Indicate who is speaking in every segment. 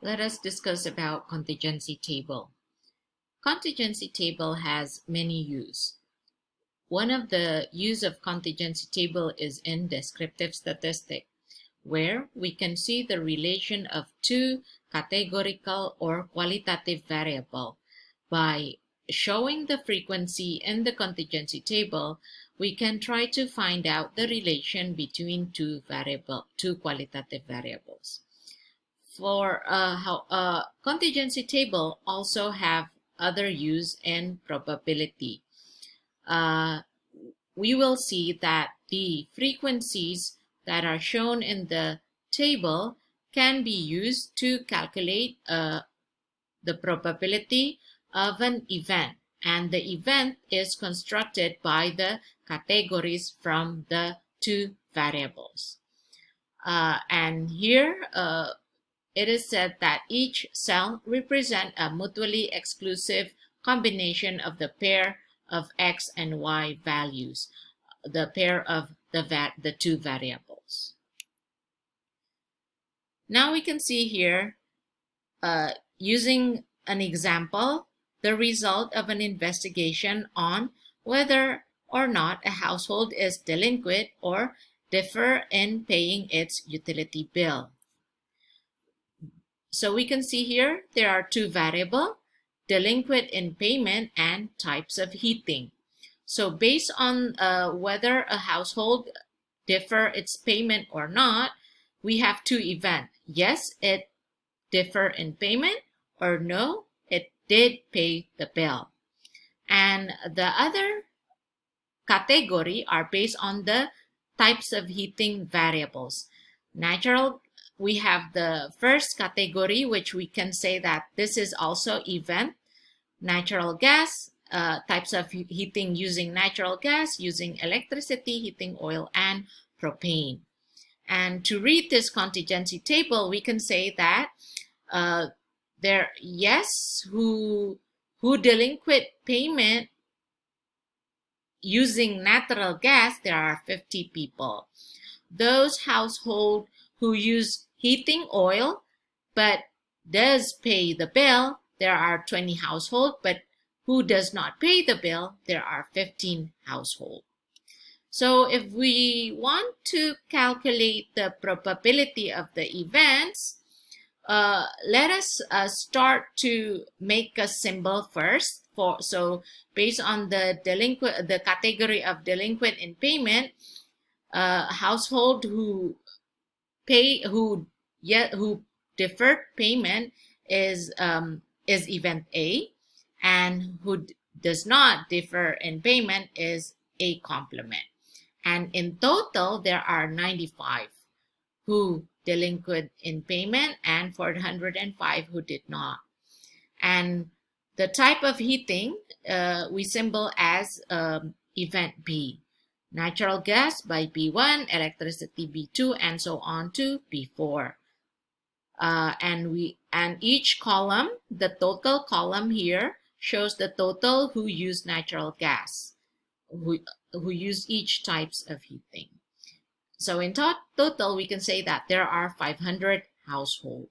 Speaker 1: Let us discuss about contingency table. Contingency table has many uses. One of the use of contingency table is in descriptive statistics, where we can see the relation of two categorical or qualitative variables. By showing the frequency in the contingency table, we can try to find out the relation between two qualitative variables. For contingency table also have other use in probability. We will see that the frequencies that are shown in the table can be used to calculate the probability of an event, and the event is constructed by the categories from the two variables. And here it is said that each cell represents a mutually exclusive combination of the pair of x and y values, the pair of the two variables. Now we can see here, using an example, the result of an investigation on whether or not a household is delinquent or defer in paying its utility bill. So we can see here there are two variables, delinquent in payment and types of heating. So based on whether a household defer its payment or not, we have two events. Yes, it defer in payment, or no, it did pay the bill. And the other category are based on the types of heating variables. We have the first category, which we can say that this is also event. Natural gas, types of heating using natural gas, using electricity, heating oil, and propane. And to read this contingency table, we can say that who delinquent payment using natural gas, there are 50 people. Those household who use heating oil but does pay the bill, there are 20 households, but who does not pay the bill, there are 15 households. So if we want to calculate the probability of the events, let us start to make a symbol first. So based on the category of delinquent in payment, household who deferred payment is event A, and who does not defer in payment is a complement. And in total, there are 95 who delinquent in payment and 405 who did not. And the type of heating we symbol as event B. Natural gas by B1, electricity B2, and so on to B4. And each column, the total column here, shows the total who use natural gas, who use each types of heating. So in total, we can say that there are 500 households.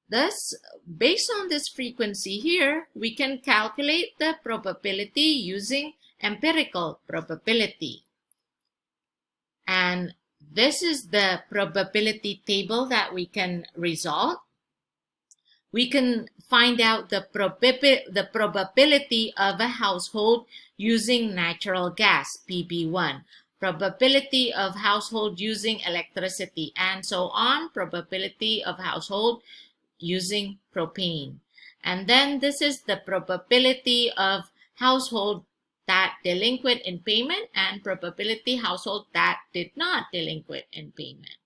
Speaker 1: Thus, based on this frequency here, we can calculate the probability using empirical probability. And this is the probability table that we can resolve. We can find out the probability of a household using natural gas, PB1, probability of household using electricity, and so on, probability of household using propane. And then this is the probability of household that delinquent in payment and probability household that did not delinquent in payment.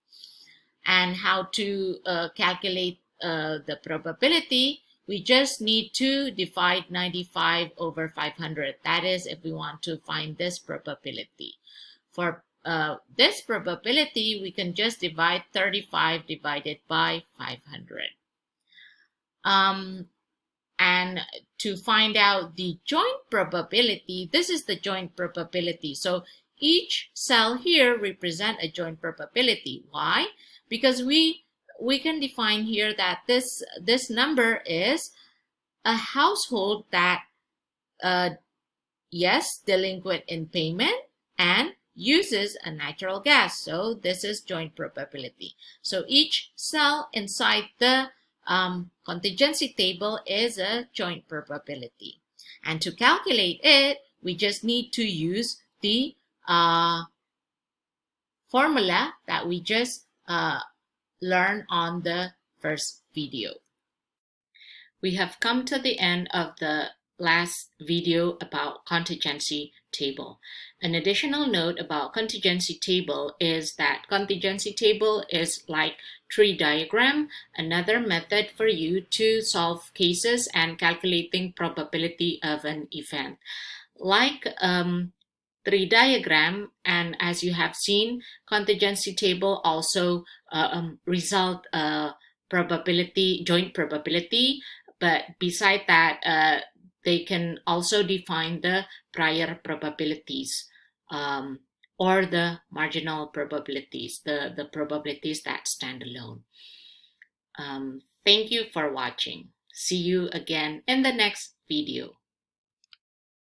Speaker 1: And how to calculate the probability, we just need to divide 95 over 500. That is if we want to find this probability. For this probability, we can just divide 35 divided by 500. And to find out the joint probability, this is the joint probability. So each cell here represents a joint probability. Why? Because we we can define here that this number is a household that yes, delinquent in payment and uses a natural gas. So this is joint probability. So each cell inside the contingency table is a joint probability. And to calculate it, we just need to use the formula that we just learned on the first video. We have come to the end of the last video about contingency table. An additional note about contingency table is that contingency table is like tree diagram, another method for you to solve cases and calculating probability of an event. Like tree diagram, and as you have seen, contingency table also result probability, joint probability, but beside that, they can also define the prior probabilities or the marginal probabilities, the probabilities that stand alone. Thank you for watching. See you again in the next video.